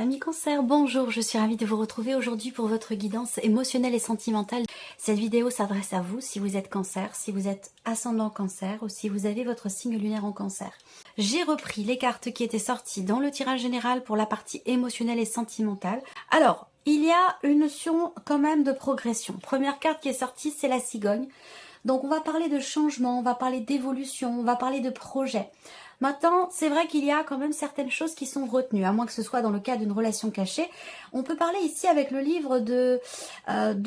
Amis Cancer, bonjour, je suis ravie de vous retrouver aujourd'hui pour votre guidance émotionnelle et sentimentale. Cette vidéo s'adresse à vous si vous êtes Cancer, si vous êtes ascendant Cancer ou si vous avez votre signe lunaire en Cancer. J'ai repris les cartes qui étaient sorties dans le tirage général pour la partie émotionnelle et sentimentale. Alors, il y a une notion quand même de progression. Première carte qui est sortie, c'est la cigogne. Donc on va parler de changement, on va parler d'évolution, on va parler de projet. Maintenant, c'est vrai qu'il y a quand même certaines choses qui sont retenues, à moins que ce soit dans le cas d'une relation cachée. On peut parler ici avec le livre de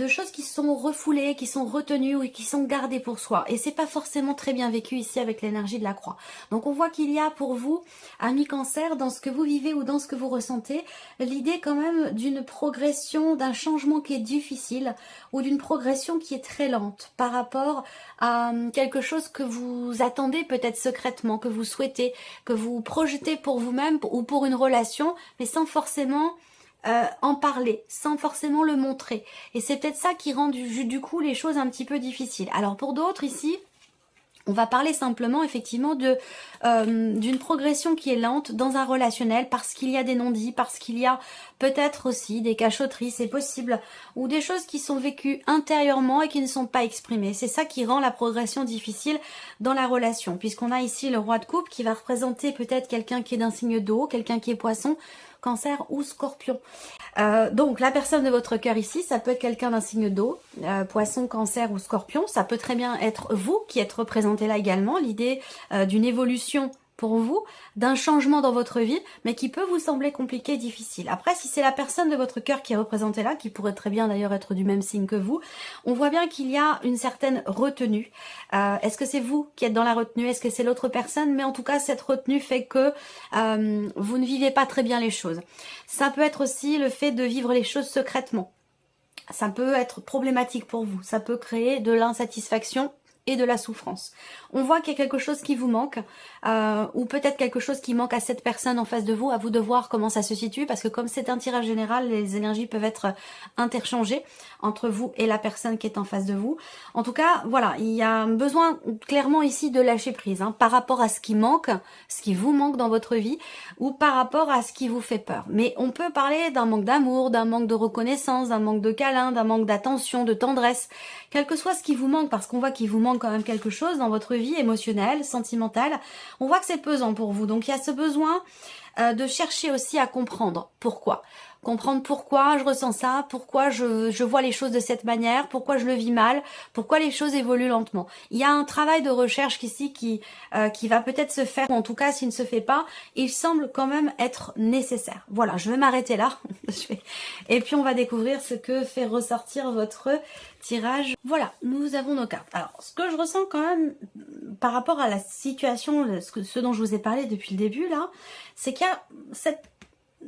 choses qui sont refoulées, qui sont retenues ou qui sont gardées pour soi. Et c'est pas forcément très bien vécu ici avec l'énergie de la croix. Donc on voit qu'il y a pour vous, amis Cancer, dans ce que vous vivez ou dans ce que vous ressentez, l'idée quand même d'une progression, d'un changement qui est difficile ou d'une progression qui est très lente par rapport à quelque chose que vous attendez peut-être secrètement, que vous souhaitez, que vous projetez pour vous-même ou pour une relation, mais sans forcément en parler, sans forcément le montrer. Et c'est peut-être ça qui rend du coup les choses un petit peu difficiles. Alors pour d'autres ici, on va parler simplement effectivement d'une progression qui est lente dans un relationnel parce qu'il y a des non-dits, parce qu'il y a peut-être aussi des cachotteries, c'est possible, ou des choses qui sont vécues intérieurement et qui ne sont pas exprimées. C'est ça qui rend la progression difficile dans la relation, puisqu'on a ici le roi de coupe qui va représenter peut-être quelqu'un qui est d'un signe d'eau, quelqu'un qui est poisson, Cancer ou Scorpion. Donc la personne de votre cœur ici, ça peut être quelqu'un d'un signe d'eau, Poisson, Cancer ou Scorpion. Ça peut très bien être vous qui êtes représenté là également, l'idée d'une évolution pour vous, d'un changement dans votre vie, mais qui peut vous sembler compliqué et difficile. Après, si c'est la personne de votre cœur qui est représentée là, qui pourrait très bien d'ailleurs être du même signe que vous, on voit bien qu'il y a une certaine retenue. Est-ce que c'est vous qui êtes dans la retenue? Est-ce que c'est l'autre personne? Mais en tout cas, cette retenue fait que vous ne vivez pas très bien les choses. Ça peut être aussi le fait de vivre les choses secrètement. Ça peut être problématique pour vous. Ça peut créer de l'insatisfaction et de la souffrance. On voit qu'il y a quelque chose qui vous manque, ou peut-être quelque chose qui manque à cette personne en face de vous, à vous de voir comment ça se situe, parce que comme c'est un tirage général, les énergies peuvent être interchangées entre vous et la personne qui est en face de vous. En tout cas, voilà, il y a besoin clairement ici de lâcher prise, par rapport à ce qui manque, ce qui vous manque dans votre vie, ou par rapport à ce qui vous fait peur. Mais on peut parler d'un manque d'amour, d'un manque de reconnaissance, d'un manque de câlin, d'un manque d'attention, de tendresse, quel que soit ce qui vous manque, parce qu'on voit qu'il vous manque quand même quelque chose dans votre vie émotionnelle, sentimentale. On voit que c'est pesant pour vous. Donc il y a ce besoin de chercher aussi à comprendre pourquoi. Comprendre pourquoi je ressens ça, pourquoi je vois les choses de cette manière, pourquoi je le vis mal, pourquoi les choses évoluent lentement. Il y a un travail de recherche ici qui va peut-être se faire, ou en tout cas s'il ne se fait pas, il semble quand même être nécessaire. Voilà, je vais m'arrêter là. Et puis on va découvrir ce que fait ressortir votre tirage. Voilà, nous avons nos cartes. Alors, ce que je ressens quand même par rapport à la situation, ce dont je vous ai parlé depuis le début là, c'est qu'il y a cette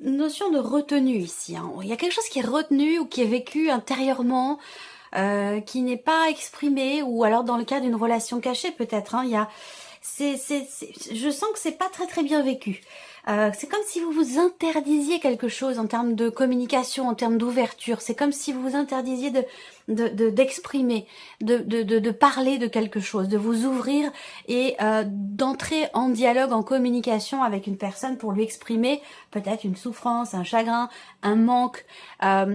notion de retenue ici. Il y a quelque chose qui est retenu ou qui est vécu intérieurement, qui n'est pas exprimé, ou alors dans le cas d'une relation cachée peut-être. Il y a, je sens que c'est pas très bien vécu. C'est comme si vous vous interdisiez quelque chose en termes de communication, en termes d'ouverture. C'est comme si vous vous interdisiez d'exprimer, de parler de quelque chose, de vous ouvrir et d'entrer en dialogue, en communication avec une personne pour lui exprimer peut-être une souffrance, un chagrin, un manque,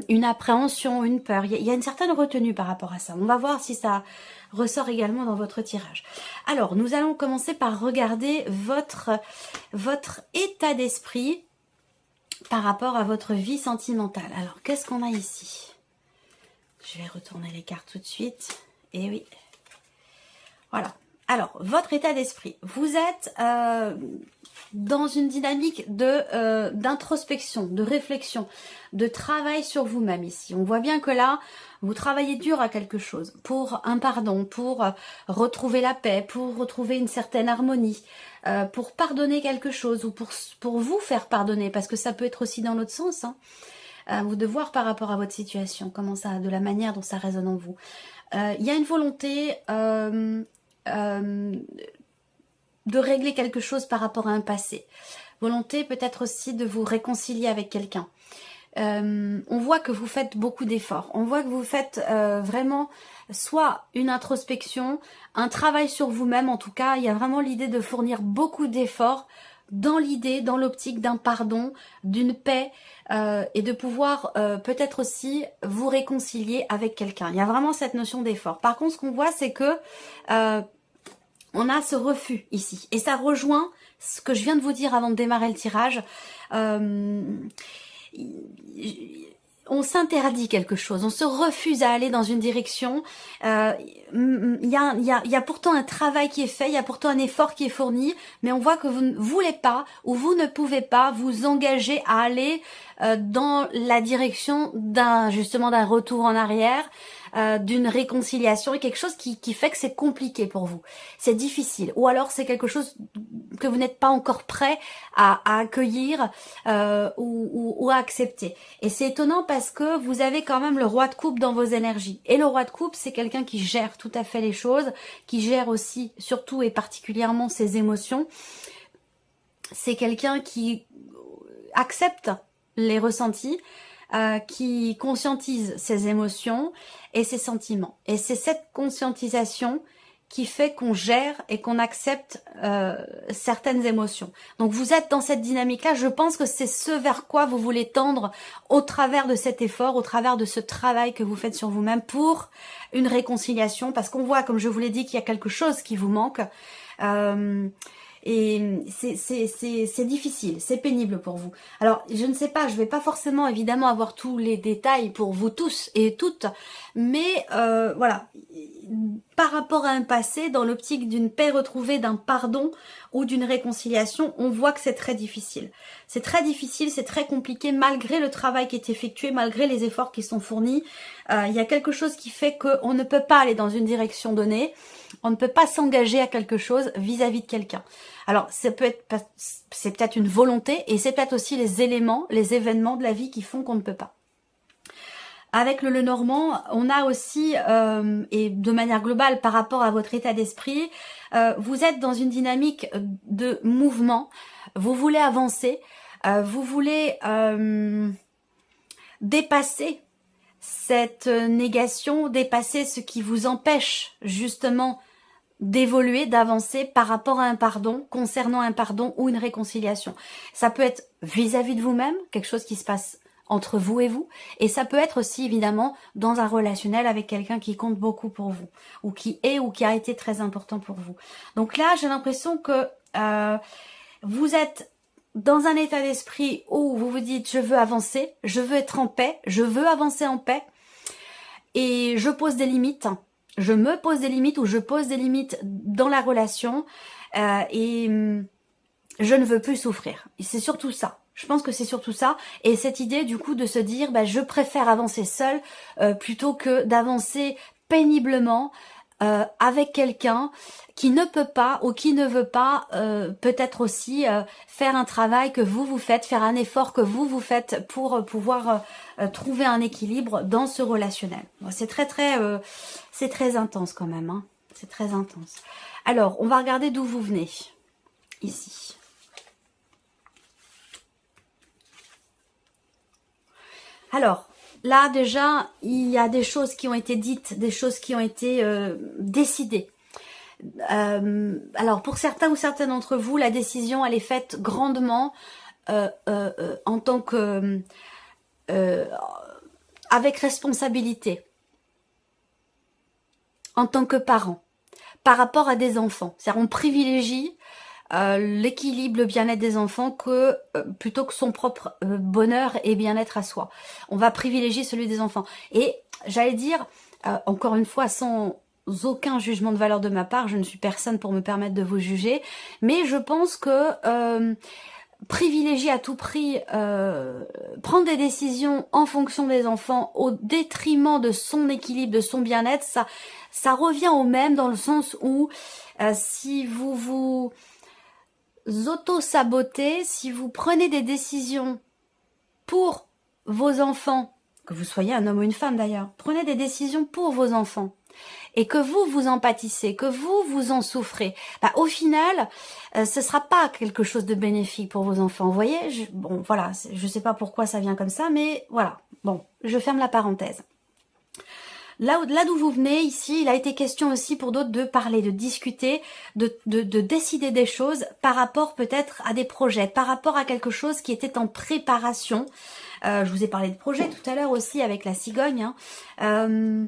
une appréhension, une peur. Il y a une certaine retenue par rapport à ça. On va voir si ça ressort également dans votre tirage. Alors, nous allons commencer par regarder votre état d'esprit par rapport à votre vie sentimentale. Alors, qu'est-ce qu'on a ici? Je vais retourner les cartes tout de suite. Et oui. Voilà. Alors, votre état d'esprit. Vous êtes dans une dynamique d'introspection, de réflexion, de travail sur vous-même ici. On voit bien que là, vous travaillez dur à quelque chose, pour un pardon, pour retrouver la paix, pour retrouver une certaine harmonie, pour pardonner quelque chose, ou pour vous faire pardonner, parce que ça peut être aussi dans l'autre sens, vous de voir par rapport à votre situation, comment ça, de la manière dont ça résonne en vous. Il y a une volonté de régler quelque chose par rapport à un passé. Volonté peut-être aussi de vous réconcilier avec quelqu'un. On voit que vous faites beaucoup d'efforts. On voit que vous faites vraiment soit une introspection, un travail sur vous-même. En tout cas, il y a vraiment l'idée de fournir beaucoup d'efforts dans l'idée, dans l'optique d'un pardon, d'une paix, et de pouvoir peut-être aussi vous réconcilier avec quelqu'un. Il y a vraiment cette notion d'effort. Par contre, ce qu'on voit, c'est que on a ce refus ici. Et ça rejoint ce que je viens de vous dire avant de démarrer le tirage. On s'interdit quelque chose, on se refuse à aller dans une direction. Il y a pourtant un travail qui est fait, il y a pourtant un effort qui est fourni, mais on voit que vous ne voulez pas ou vous ne pouvez pas vous engager à aller dans la direction justement d'un retour en arrière, d'une réconciliation, et quelque chose qui fait que c'est compliqué pour vous, c'est difficile, ou alors c'est quelque chose que vous n'êtes pas encore prêt à accueillir ou à accepter. Et c'est étonnant parce que vous avez quand même le roi de coupe dans vos énergies, et le roi de coupe, c'est quelqu'un qui gère tout à fait les choses, qui gère aussi surtout et particulièrement ses émotions. C'est quelqu'un qui accepte les ressentis, qui conscientise ses émotions et ses sentiments. Et c'est cette conscientisation qui fait qu'on gère et qu'on accepte certaines émotions. Donc vous êtes dans cette dynamique-là, je pense que c'est ce vers quoi vous voulez tendre au travers de cet effort, au travers de ce travail que vous faites sur vous-même pour une réconciliation, parce qu'on voit, comme je vous l'ai dit, qu'il y a quelque chose qui vous manque. Et c'est difficile, c'est pénible pour vous. Alors, je ne sais pas, je vais pas forcément évidemment avoir tous les détails pour vous tous et toutes, mais voilà, par rapport à un passé, dans l'optique d'une paix retrouvée, d'un pardon ou d'une réconciliation, on voit que c'est très difficile. C'est très difficile, c'est très compliqué, malgré le travail qui est effectué, malgré les efforts qui sont fournis. Il y a quelque chose qui fait qu'on ne peut pas aller dans une direction donnée, on ne peut pas s'engager à quelque chose vis-à-vis de quelqu'un. Alors, c'est peut-être une volonté, et c'est peut-être aussi les éléments, les événements de la vie qui font qu'on ne peut pas. Avec le Lenormand, on a aussi, et de manière globale par rapport à votre état d'esprit, vous êtes dans une dynamique de mouvement, vous voulez avancer, vous voulez dépasser cette négation, dépasser ce qui vous empêche justement d'évoluer, d'avancer par rapport à un pardon, concernant un pardon ou une réconciliation. Ça peut être vis-à-vis de vous-même, quelque chose qui se passe entre vous et vous, et ça peut être aussi évidemment dans un relationnel avec quelqu'un qui compte beaucoup pour vous, ou qui a été très important pour vous. Donc là, j'ai l'impression que vous êtes dans un état d'esprit où vous vous dites je veux avancer, je veux être en paix, je veux avancer en paix, et je pose des limites, je me pose des limites, ou je pose des limites dans la relation, et je ne veux plus souffrir. Et c'est surtout ça. Je pense que c'est surtout ça, et cette idée du coup de se dire je préfère avancer seule plutôt que d'avancer péniblement avec quelqu'un qui ne peut pas ou qui ne veut pas peut-être aussi faire un travail que vous faites, faire un effort que vous faites pour pouvoir trouver un équilibre dans ce relationnel. C'est c'est très intense quand même, hein. C'est très intense. Alors, on va regarder d'où vous venez, ici. Alors, là déjà, il y a des choses qui ont été dites, des choses qui ont été décidées. Alors, pour certains ou certaines d'entre vous, la décision, elle est faite grandement en tant que... avec responsabilité, en tant que parent, par rapport à des enfants. C'est-à-dire, on privilégie l'équilibre, le bien-être des enfants plutôt que son propre bonheur et bien-être à soi. On va privilégier celui des enfants. Et j'allais dire, encore une fois, sans aucun jugement de valeur de ma part, je ne suis personne pour me permettre de vous juger, mais je pense que privilégier à tout prix, prendre des décisions en fonction des enfants au détriment de son équilibre, de son bien-être, ça revient au même, dans le sens où si vous auto-sabotez, si vous prenez des décisions pour vos enfants, que vous soyez un homme ou une femme d'ailleurs, prenez des décisions pour vos enfants, et que vous empathissez, que vous en souffrez, au final, ce sera pas quelque chose de bénéfique pour vos enfants. Vous voyez, bon, voilà, je sais pas pourquoi ça vient comme ça, mais voilà. Bon, je ferme la parenthèse. Là d'où vous venez, ici, il a été question aussi pour d'autres de parler, de discuter, de décider des choses par rapport peut-être à des projets, par rapport à quelque chose qui était en préparation. Je vous ai parlé de projet tout à l'heure aussi avec la cigogne. Hein.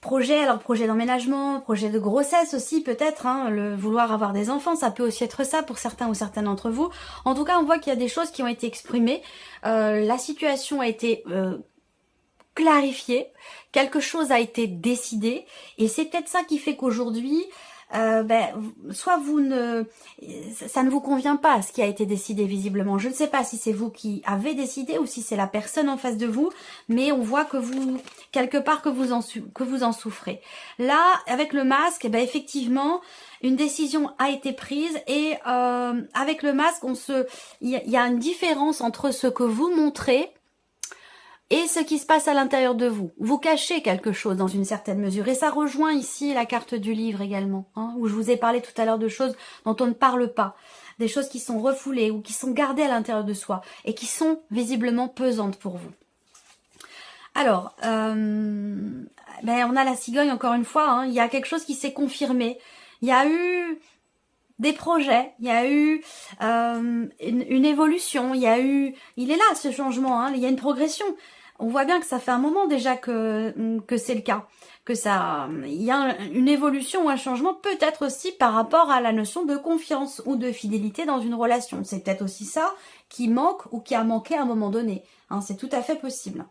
Projet d'emménagement, projet de grossesse aussi peut-être, hein, le vouloir avoir des enfants, ça peut aussi être ça pour certains ou certaines d'entre vous. En tout cas, on voit qu'il y a des choses qui ont été exprimées, la situation a été clarifiée, quelque chose a été décidé, et c'est peut-être ça qui fait qu'aujourd'hui, soit ça ne vous convient pas ce qui a été décidé visiblement. Je ne sais pas si c'est vous qui avez décidé ou si c'est la personne en face de vous, mais on voit que vous, quelque part, que vous en souffrez. Là, avec le masque, effectivement, une décision a été prise et avec le masque, il y a une différence entre ce que vous montrez et ce qui se passe à l'intérieur de vous. Vous cachez quelque chose dans une certaine mesure. Et ça rejoint ici la carte du livre également, hein, où je vous ai parlé tout à l'heure de choses dont on ne parle pas. Des choses qui sont refoulées ou qui sont gardées à l'intérieur de soi et qui sont visiblement pesantes pour vous. Alors, on a la cigogne encore une fois, hein, il y a quelque chose qui s'est confirmé. Il y a eu des projets, il y a eu une évolution, il est là ce changement, hein, il y a une progression. On voit bien que ça fait un moment déjà que c'est le cas, il y a une évolution ou un changement, peut-être aussi par rapport à la notion de confiance ou de fidélité dans une relation. C'est peut-être aussi ça qui manque ou qui a manqué à un moment donné, hein, c'est tout à fait possible.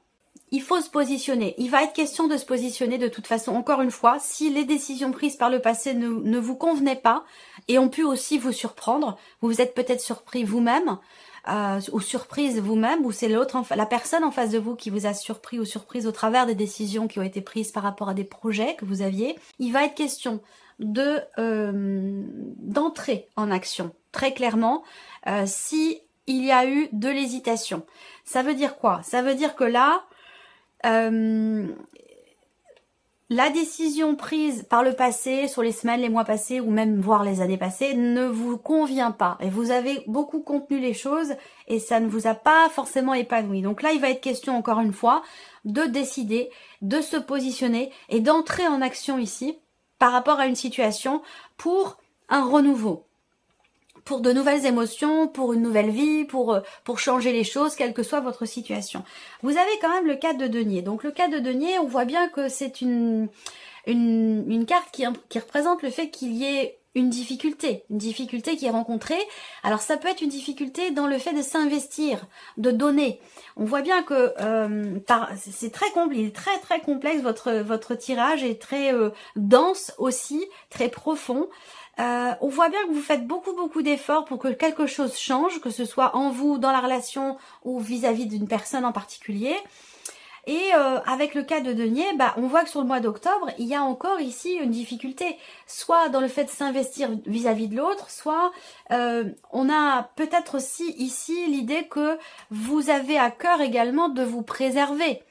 Il faut se positionner, il va être question de se positionner de toute façon, encore une fois, si les décisions prises par le passé ne vous convenaient pas et ont pu aussi vous surprendre, vous vous êtes peut-être surpris vous-même, ou surprise vous-même, ou c'est la personne en face de vous qui vous a surpris ou surprise au travers des décisions qui ont été prises par rapport à des projets que vous aviez. Il va être question d'entrer en action, très clairement, si il y a eu de l'hésitation. Ça veut dire quoi? Ça veut dire que là, la décision prise par le passé, sur les semaines, les mois passés ou même voire les années passées, ne vous convient pas. Et vous avez beaucoup contenu les choses et ça ne vous a pas forcément épanoui. Donc là, il va être question encore une fois de décider, de se positionner et d'entrer en action ici par rapport à une situation pour un renouveau. Pour de nouvelles émotions, pour une nouvelle vie, pour changer les choses, quelle que soit votre situation. Vous avez quand même le 4 de denier. Donc le 4 de denier, on voit bien que c'est une carte qui représente le fait qu'il y ait une difficulté qui est rencontrée. Alors ça peut être une difficulté dans le fait de s'investir, de donner. On voit bien que c'est très complexe, il est très très complexe, votre tirage est très dense aussi, très profond. On voit bien que vous faites beaucoup d'efforts pour que quelque chose change, que ce soit en vous, dans la relation ou vis-à-vis d'une personne en particulier. Et avec le cas de denier, on voit que sur le mois d'octobre, il y a encore ici une difficulté, soit dans le fait de s'investir vis-à-vis de l'autre, soit on a peut-être aussi ici l'idée que vous avez à cœur également de vous préserver,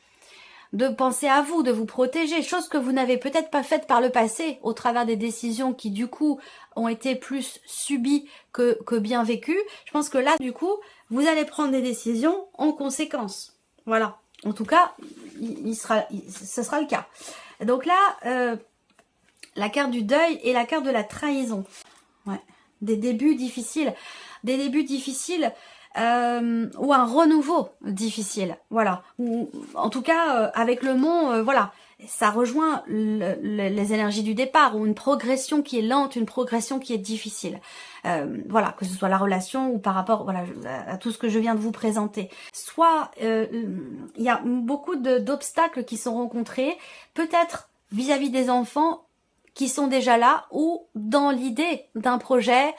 de penser à vous, de vous protéger, chose que vous n'avez peut-être pas faite par le passé au travers des décisions qui du coup ont été plus subies que bien vécues. Je pense que là du coup, vous allez prendre des décisions en conséquence. Voilà. En tout cas, ce sera le cas. Donc là, la carte du deuil et la carte de la trahison. Ouais. Des débuts difficiles. Des débuts difficiles ou un renouveau difficile. Voilà. Ou en tout cas, avec le mont, voilà. Ça rejoint les énergies du départ, ou une progression qui est lente, une progression qui est difficile. Voilà, que ce soit la relation ou par rapport à tout ce que je viens de vous présenter. Soit il y a beaucoup d'obstacles qui sont rencontrés, peut-être vis-à-vis des enfants qui sont déjà là, ou dans l'idée d'un projet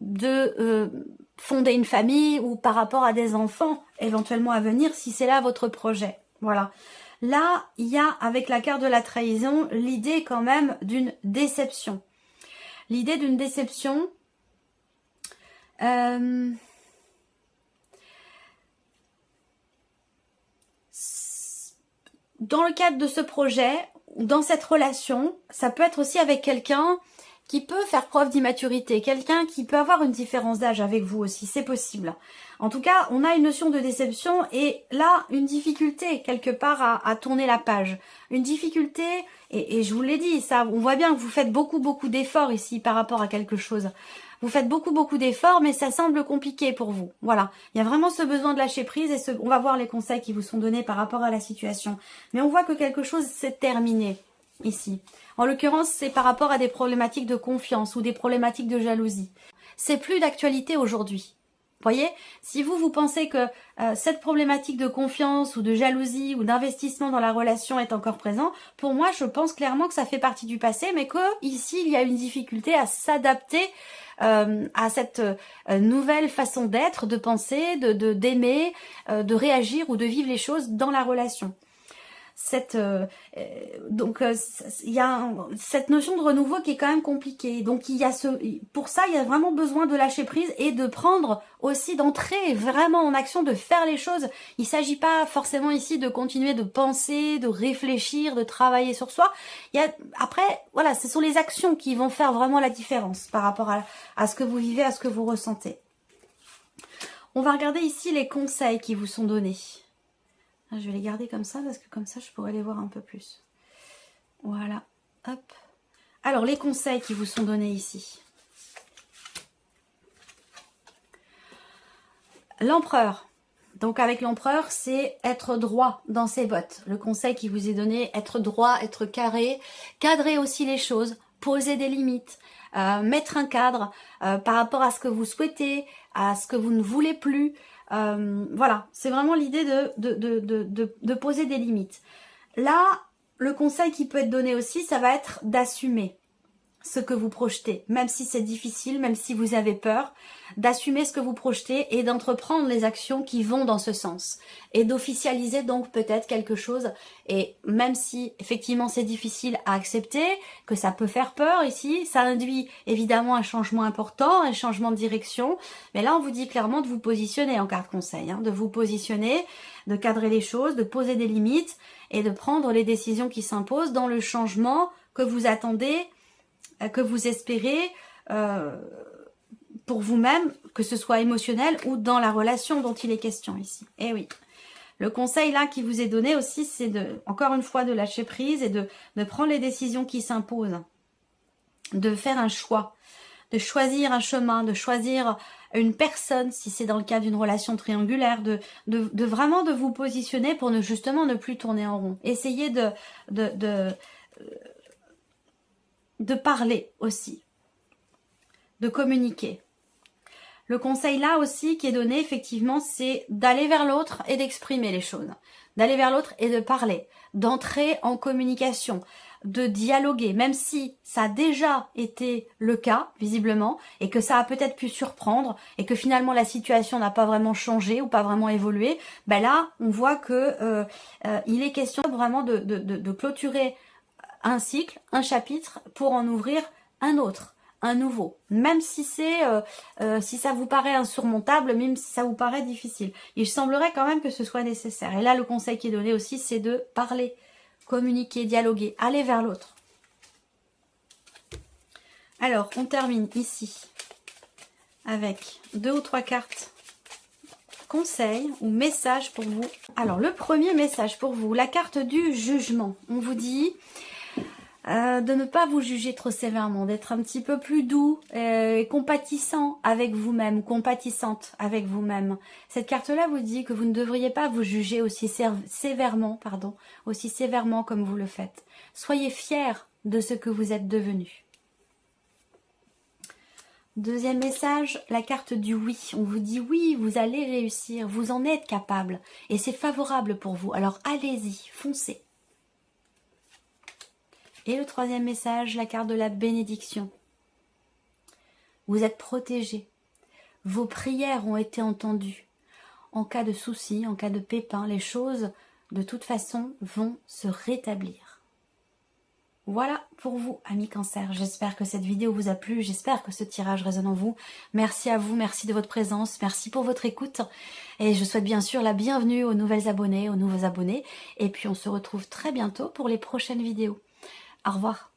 de fonder une famille, ou par rapport à des enfants éventuellement à venir, si c'est là votre projet. Voilà. Là, il y a, avec la carte de la trahison, l'idée quand même d'une déception. L'idée d'une déception. Dans le cadre de ce projet, ou dans cette relation, ça peut être aussi avec quelqu'un qui peut faire preuve d'immaturité, quelqu'un qui peut avoir une différence d'âge avec vous aussi, c'est possible. En tout cas, on a une notion de déception et là, une difficulté quelque part à tourner la page. Une difficulté, et je vous l'ai dit, ça, on voit bien que vous faites beaucoup d'efforts ici par rapport à quelque chose. Vous faites beaucoup d'efforts, mais ça semble compliqué pour vous. Voilà, il y a vraiment ce besoin de lâcher prise et on va voir les conseils qui vous sont donnés par rapport à la situation. Mais on voit que quelque chose s'est terminé ici. En l'occurrence, c'est par rapport à des problématiques de confiance ou des problématiques de jalousie. C'est plus d'actualité aujourd'hui. Voyez, si vous pensez que cette problématique de confiance ou de jalousie ou d'investissement dans la relation est encore présent, pour moi, je pense clairement que ça fait partie du passé, mais que ici, il y a une difficulté à s'adapter à cette nouvelle façon d'être, de penser, d'aimer, de réagir ou de vivre les choses dans la relation. Il y a cette notion de renouveau qui est quand même compliquée. Donc pour ça, il y a vraiment besoin de lâcher prise et de prendre aussi, d'entrer vraiment en action, de faire les choses. Il ne s'agit pas forcément ici de continuer de penser, de réfléchir, de travailler sur soi. Après, voilà, ce sont les actions qui vont faire vraiment la différence par rapport à ce que vous vivez, à ce que vous ressentez. On va regarder ici les conseils qui vous sont donnés. Je vais les garder comme ça parce que comme ça je pourrais les voir un peu plus. Voilà, hop. Alors les conseils qui vous sont donnés ici. L'empereur. Donc avec l'empereur, c'est être droit dans ses bottes. Le conseil qui vous est donné, être droit, être carré, cadrer aussi les choses, poser des limites, mettre un cadre par rapport à ce que vous souhaitez, à ce que vous ne voulez plus. Voilà, c'est vraiment l'idée de poser des limites. Là, le conseil qui peut être donné aussi, ça va être d'assumer ce que vous projetez, même si c'est difficile, même si vous avez peur, d'assumer ce que vous projetez et d'entreprendre les actions qui vont dans ce sens. Et d'officialiser donc peut-être quelque chose, et même si effectivement c'est difficile à accepter, que ça peut faire peur ici, ça induit évidemment un changement important, un changement de direction, mais là on vous dit clairement de vous positionner en carte conseil, de vous positionner, de cadrer les choses, de poser des limites et de prendre les décisions qui s'imposent dans le changement que vous attendez, que vous espérez pour vous-même, que ce soit émotionnel ou dans la relation dont il est question ici. Et oui, le conseil là qui vous est donné aussi, c'est encore une fois de lâcher prise et de prendre les décisions qui s'imposent, de faire un choix, de choisir un chemin, de choisir une personne, si c'est dans le cas d'une relation triangulaire, de vraiment de vous positionner pour justement ne plus tourner en rond. Essayez de parler aussi, de communiquer. Le conseil là aussi qui est donné effectivement, c'est d'aller vers l'autre et d'exprimer les choses. D'aller vers l'autre et de parler, d'entrer en communication, de dialoguer, même si ça a déjà été le cas, visiblement, et que ça a peut-être pu surprendre, et que finalement la situation n'a pas vraiment changé ou pas vraiment évolué, ben là, on voit que il est question vraiment de clôturer un cycle, un chapitre, pour en ouvrir un autre, un nouveau. Même si si ça vous paraît insurmontable, même si ça vous paraît difficile. Il semblerait quand même que ce soit nécessaire. Et là, le conseil qui est donné aussi, c'est de parler, communiquer, dialoguer, aller vers l'autre. Alors, on termine ici avec 2 ou 3 cartes conseils ou messages pour vous. Alors, le premier message pour vous, la carte du jugement. On vous dit de ne pas vous juger trop sévèrement, d'être un petit peu plus doux et compatissant avec vous-même, compatissante avec vous-même. Cette carte-là vous dit que vous ne devriez pas vous juger aussi sévèrement comme vous le faites. Soyez fiers de ce que vous êtes devenu. Deuxième message, la carte du oui. On vous dit oui, vous allez réussir, vous en êtes capable et c'est favorable pour vous. Alors allez-y, foncez. Et le troisième message, la carte de la bénédiction. Vous êtes protégés. Vos prières ont été entendues. En cas de souci, en cas de pépin, les choses, de toute façon, vont se rétablir. Voilà pour vous, amis Cancer. J'espère que cette vidéo vous a plu. J'espère que ce tirage résonne en vous. Merci à vous, merci de votre présence, merci pour votre écoute. Et je souhaite bien sûr la bienvenue aux nouvelles abonnées, aux nouveaux abonnés. Et puis on se retrouve très bientôt pour les prochaines vidéos. Au revoir.